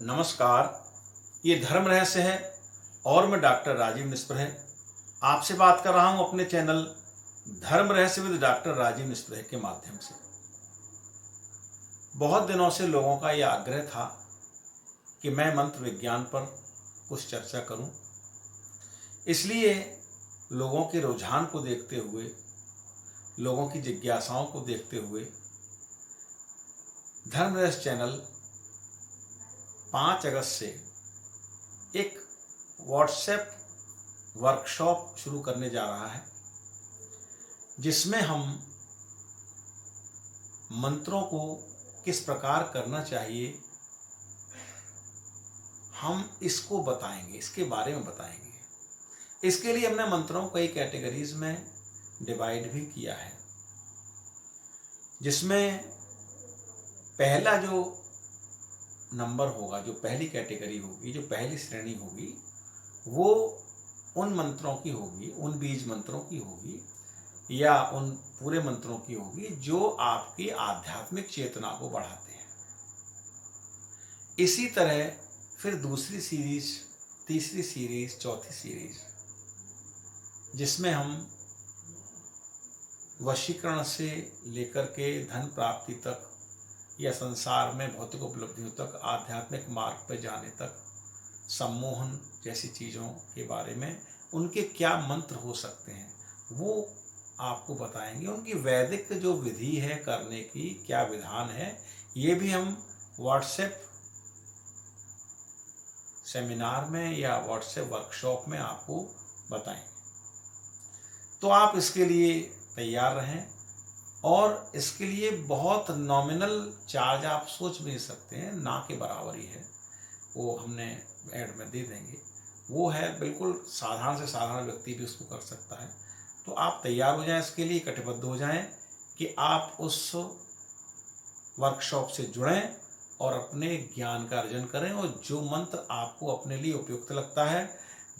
नमस्कार, ये धर्म रहस्य है और मैं डॉक्टर राजीव निस्पृह आपसे बात कर रहा हूं अपने चैनल धर्म रहस्य विद डॉक्टर राजीव निस्पृह के माध्यम से। बहुत दिनों से लोगों का यह आग्रह था कि मैं मंत्र विज्ञान पर कुछ चर्चा करूं, इसलिए लोगों के रुझान को देखते हुए, लोगों की जिज्ञासाओं को देखते हुए धर्म रहस्य चैनल 5 अगस्त से एक व्हाट्सएप वर्कशॉप शुरू करने जा रहा है, जिसमें हम मंत्रों को किस प्रकार करना चाहिए हम इसको बताएंगे, इसके बारे में बताएंगे। इसके लिए हमने मंत्रों को कई कैटेगरीज में डिवाइड भी किया है, जिसमें पहला जो नंबर होगा, जो पहली कैटेगरी होगी, जो पहली श्रेणी होगी, वो उन मंत्रों की होगी, उन बीज मंत्रों की होगी या उन पूरे मंत्रों की होगी जो आपकी आध्यात्मिक चेतना को बढ़ाते हैं। इसी तरह फिर दूसरी सीरीज, तीसरी सीरीज, चौथी सीरीज, जिसमें हम वशीकरण से लेकर के धन प्राप्ति तक या संसार में भौतिक उपलब्धियों तक, आध्यात्मिक मार्ग पर जाने तक, सम्मोहन जैसी चीज़ों के बारे में उनके क्या मंत्र हो सकते हैं वो आपको बताएंगे। उनकी वैदिक जो विधि है करने की, क्या विधान है, ये भी हम व्हाट्सएप सेमिनार में या व्हाट्सएप वर्कशॉप में आपको बताएंगे। तो आप इसके लिए तैयार रहें और इसके लिए बहुत नॉमिनल चार्ज आप सोच भी नहीं सकते हैं, ना के बराबर ही है, वो हमने ऐड में दे देंगे। वो है बिल्कुल साधारण से साधारण व्यक्ति भी उसको कर सकता है। तो आप तैयार हो जाएं, इसके लिए कटिबद्ध हो जाएं कि आप उस वर्कशॉप से जुड़ें और अपने ज्ञान का अर्जन करें। और जो मंत्र आपको अपने लिए उपयुक्त लगता है,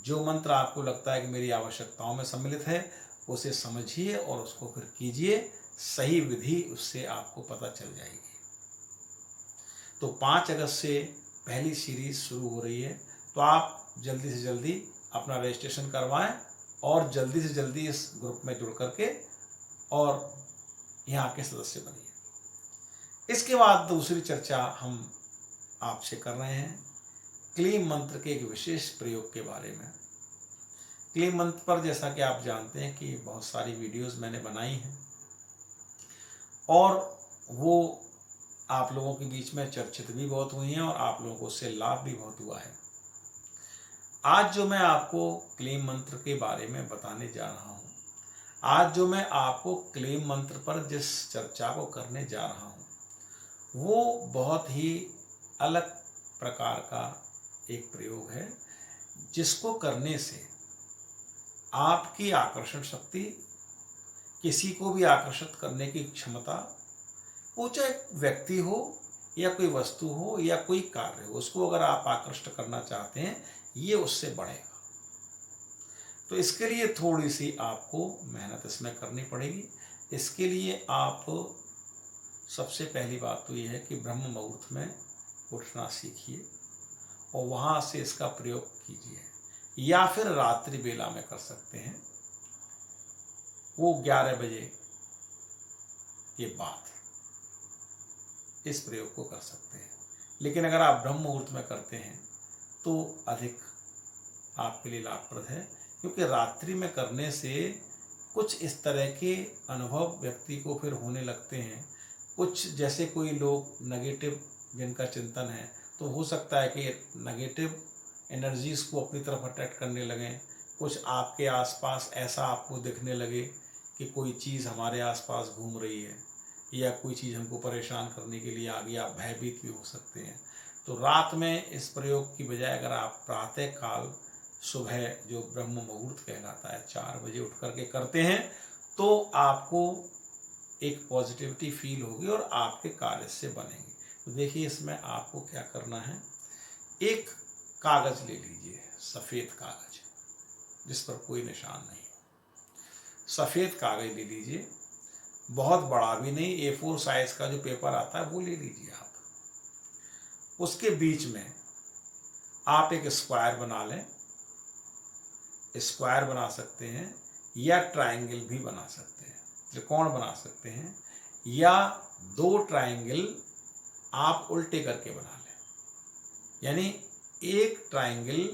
जो मंत्र आपको लगता है कि मेरी आवश्यकताओं में सम्मिलित है, उसे समझिए और उसको फिर कीजिए। सही विधि उससे आपको पता चल जाएगी। तो 5 अगस्त से पहली सीरीज शुरू हो रही है, तो आप जल्दी से जल्दी अपना रजिस्ट्रेशन करवाएं और जल्दी से जल्दी इस ग्रुप में जुड़ करके और यहाँ के सदस्य बनिए। इसके बाद दूसरी चर्चा हम आपसे कर रहे हैं क्लीम मंत्र के एक विशेष प्रयोग के बारे में। क्लीम मंत्र पर जैसा कि आप जानते हैं कि बहुत सारी वीडियोस मैंने बनाई हैं और वो आप लोगों के बीच में चर्चित भी बहुत हुई हैं और आप लोगों को उससे लाभ भी बहुत हुआ है। आज जो मैं आपको क्लीम मंत्र के बारे में बताने जा रहा हूँ, आज जो मैं आपको क्लीम मंत्र पर जिस चर्चा को करने जा रहा हूँ, वो बहुत ही अलग प्रकार का एक प्रयोग है, जिसको करने से आपकी आकर्षण शक्ति, किसी को भी आकर्षित करने की क्षमता, वो चाहे व्यक्ति हो या कोई वस्तु हो या कोई कार्य हो, उसको अगर आप आकृष्ट करना चाहते हैं, ये उससे बढ़ेगा। तो इसके लिए थोड़ी सी आपको मेहनत इसमें करनी पड़ेगी। इसके लिए आप सबसे पहली बात तो ये है कि ब्रह्म मुहूर्त में उठना सीखिए और वहाँ से इसका प्रयोग कीजिए, या फिर रात्रि बेला में कर सकते हैं, वो 11 बजे के बाद इस प्रयोग को कर सकते हैं। लेकिन अगर आप ब्रह्म मुहूर्त में करते हैं तो अधिक आपके लिए लाभप्रद है, क्योंकि रात्रि में करने से कुछ इस तरह के अनुभव व्यक्ति को फिर होने लगते हैं। कुछ जैसे कोई लोग नेगेटिव जिनका चिंतन है, तो हो सकता है कि नेगेटिव एनर्जीज को अपनी तरफ अट्रैक्ट करने लगें। कुछ आपके आसपास ऐसा आपको दिखने लगे कि कोई चीज़ हमारे आसपास घूम रही है या कोई चीज़ हमको परेशान करने के लिए आ गई, आप भयभीत भी हो सकते हैं। तो रात में इस प्रयोग की बजाय अगर आप प्रातः काल सुबह जो ब्रह्म मुहूर्त कहलाता है 4 बजे उठ करके करते हैं, तो आपको एक पॉजिटिविटी फील होगी और आपके कार्य से बनेंगे। तो देखिए इसमें आपको क्या करना है। एक कागज़ ले लीजिए, सफ़ेद कागज़ जिस पर कोई निशान नहीं, सफ़ेद कागज़ ले लीजिए, बहुत बड़ा भी नहीं, A4 साइज़ का जो पेपर आता है वो ले लीजिए आप। उसके बीच में आप एक स्क्वायर बना लें, स्क्वायर बना सकते हैं या ट्रायंगल भी बना सकते हैं, त्रिकोण बना सकते हैं, या दो ट्रायंगल आप उल्टे करके बना लें। यानी एक ट्रायंगल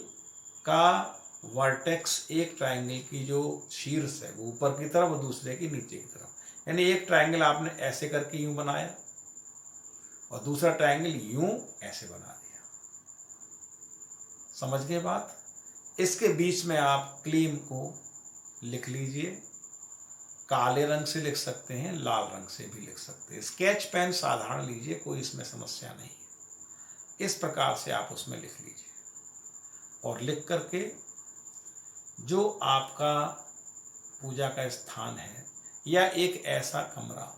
का वर्टेक्स, एक ट्रायंगल की जो शीर्ष है वो ऊपर की तरफ और दूसरे की नीचे की तरफ। यानी एक ट्रायंगल आपने ऐसे करके यूं बनाया और दूसरा ट्रायंगल यूं ऐसे बना दिया। समझ गए बात? इसके बीच में आप क्लीम को लिख लीजिए। काले रंग से लिख सकते हैं, लाल रंग से भी लिख सकते हैं। स्केच पेन साधारण लीजिए, कोई इसमें समस्या नहीं है। इस प्रकार से आप उसमें लिख लीजिए और लिख करके जो आपका पूजा का स्थान है या एक ऐसा कमरा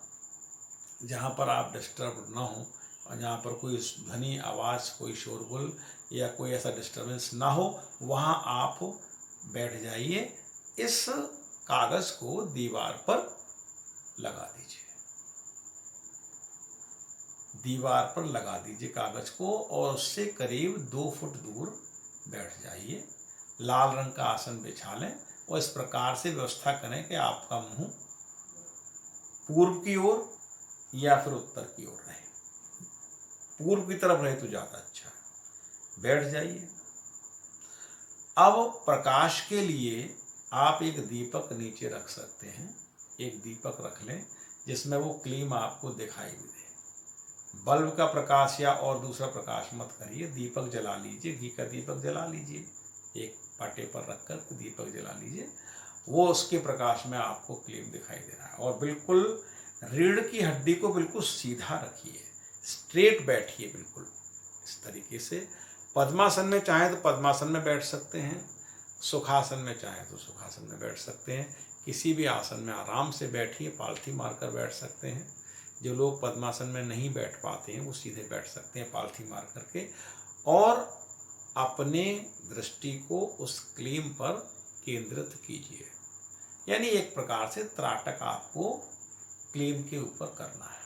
जहाँ पर आप डिस्टर्ब ना हो और जहाँ पर कोई ध्वनि, आवाज़, कोई शोरगुल या कोई ऐसा डिस्टर्बेंस ना हो, वहाँ आप बैठ जाइए। इस कागज़ को दीवार पर लगा दीजिए, दीवार पर लगा दीजिए कागज़ को और उससे करीब 2 फुट दूर बैठ जाइए। लाल रंग का आसन बिछा लें और इस प्रकार से व्यवस्था करें कि आपका मुंह पूर्व की ओर या फिर उत्तर की ओर रहे। पूर्व की तरफ रहे तो ज़्यादा अच्छा है। बैठ जाइए। अब प्रकाश के लिए आप एक दीपक नीचे रख सकते हैं। एक दीपक रख लें जिसमें वो क्लीम आपको दिखाई भी दे। बल्ब का प्रकाश या और दूसरा प्रकाश मत करिए, दीपक जला लीजिए, घी का दीपक जला लीजिए, एक पाटे पर रखकर दीपक जला लीजिए। वो उसके प्रकाश में आपको क्लीम दिखाई दे रहा है। और बिल्कुल रीढ़ की हड्डी को बिल्कुल सीधा रखिए, स्ट्रेट बैठिए बिल्कुल इस तरीके से। पद्मासन में चाहें तो पद्मासन में बैठ सकते हैं, सुखासन में चाहें तो सुखासन में बैठ सकते हैं। किसी भी आसन में आराम से बैठिए, पालथी मारकर बैठ सकते हैं। जो लोग पद्मासन में नहीं बैठ पाते हैं वो सीधे बैठ सकते हैं पालथी मार करके, और अपने दृष्टि को उस क्लीम पर केंद्रित कीजिए। यानी एक प्रकार से त्राटक आपको क्लीम के ऊपर करना है।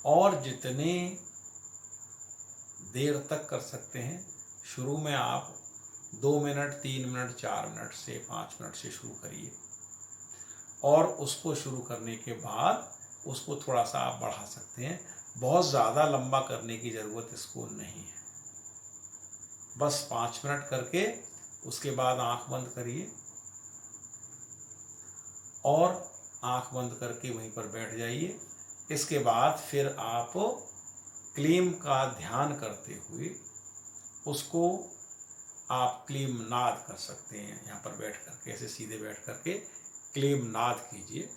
और जितने देर तक कर सकते हैं, शुरू में आप 2 मिनट, 3 मिनट, 4 मिनट से 5 मिनट से शुरू करिए और उसको शुरू करने के बाद उसको थोड़ा सा आप बढ़ा सकते हैं। बहुत ज़्यादा लंबा करने की ज़रूरत इसको नहीं है। बस 5 मिनट करके उसके बाद आंख बंद करिए और आंख बंद करके वहीं पर बैठ जाइए। इसके बाद फिर आप क्लीम का ध्यान करते हुए उसको आप क्लीम नाद कर सकते हैं। यहाँ पर बैठ करके, ऐसे सीधे बैठ करके क्लीम नाद कीजिए।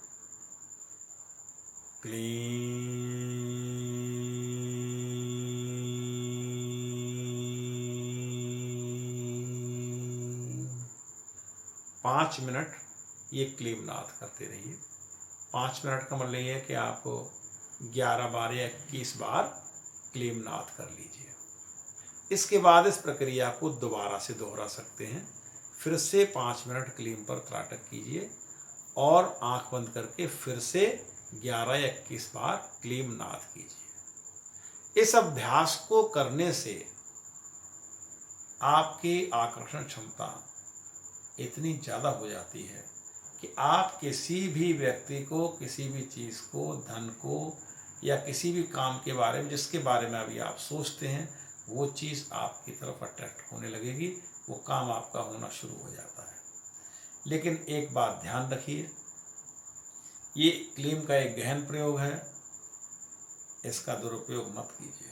क्लीम। 5 मिनट ये क्लीम नाद करते रहिए। 5 मिनट का मतलब ये है कि आप 11, 12 या 21 बार क्लीम नाद कर लीजिए। इसके बाद इस प्रक्रिया को दोबारा से दोहरा सकते हैं। फिर से 5 मिनट क्लीम पर त्राटक कीजिए और आंख बंद करके फिर से 11 या 21 बार क्लीम नाद कीजिए। इस अभ्यास को करने से आपकी आकर्षण क्षमता इतनी ज़्यादा हो जाती है कि आप किसी भी व्यक्ति को, किसी भी चीज़ को, धन को या किसी भी काम के बारे में जिसके बारे में अभी आप सोचते हैं वो चीज़ आपकी तरफ अट्रैक्ट होने लगेगी, वो काम आपका होना शुरू हो जाता है। लेकिन एक बात ध्यान रखिए, ये क्लीम का एक गहन प्रयोग है, इसका दुरुपयोग मत कीजिए।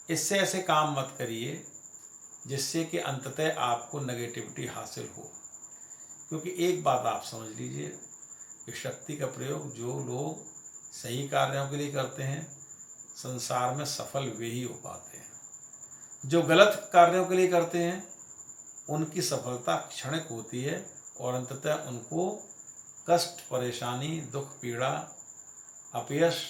इससे ऐसे काम मत करिए जिससे कि अंततः आपको नेगेटिविटी हासिल हो। क्योंकि एक बात आप समझ लीजिए कि शक्ति का प्रयोग जो लोग सही कार्यों के लिए करते हैं संसार में सफल वे ही हो पाते हैं। जो गलत कार्यों के लिए करते हैं उनकी सफलता क्षणिक होती है और अंततः उनको कष्ट, परेशानी, दुख, पीड़ा, अपयश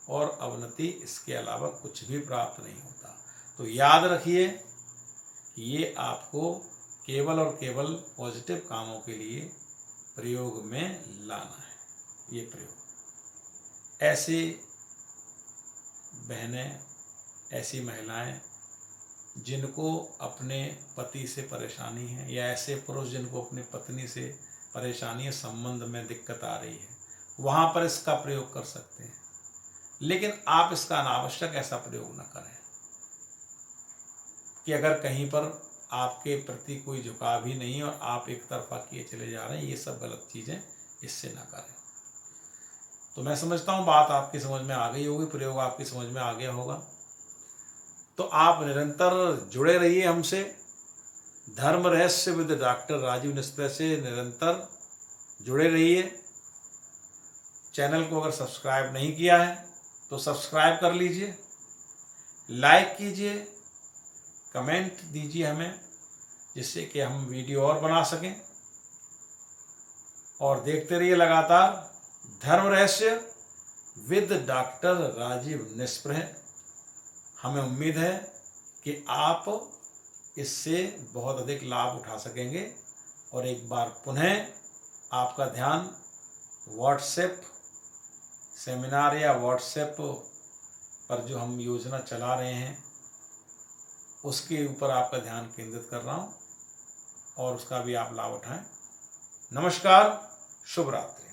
और अवनति, इसके अलावा कुछ भी प्राप्त नहीं होता। तो याद रखिए कि ये आपको केवल और केवल पॉजिटिव कामों के लिए प्रयोग में लाना है। ये प्रयोग ऐसी बहनें, ऐसी महिलाएं जिनको अपने पति से परेशानी है, या ऐसे पुरुष जिनको अपनी पत्नी से परेशानी है, संबंध में दिक्कत आ रही है, वहाँ पर इसका प्रयोग कर सकते हैं। लेकिन आप इसका अनावश्यक ऐसा प्रयोग न करें कि अगर कहीं पर आपके प्रति कोई झुकाव ही नहीं है और आप एक तरफा किए चले जा रहे हैं, ये सब गलत चीज़ें इससे ना करें। तो मैं समझता हूँ बात आपकी समझ में आ गई होगी, प्रयोग आपकी समझ में आ गया होगा। तो आप निरंतर जुड़े रहिए हमसे। धर्म रहस्य विद डॉक्टर राजीव निस्प्रे से निरंतर जुड़े रहिए। चैनल को अगर सब्सक्राइब नहीं किया है तो सब्सक्राइब कर लीजिए, लाइक कीजिए, कमेंट दीजिए हमें, जिससे कि हम वीडियो और बना सकें। और देखते रहिए लगातार धर्म रहस्य विद डॉक्टर राजीव निस्प्रे। हमें उम्मीद है कि आप इससे बहुत अधिक लाभ उठा सकेंगे। और एक बार पुनः आपका ध्यान व्हाट्सएप सेमिनार या व्हाट्सएप पर जो हम योजना चला रहे हैं उसके ऊपर आपका ध्यान केंद्रित कर रहा हूं, और उसका भी आप लाभ उठाएं। नमस्कार, शुभ रात्रि।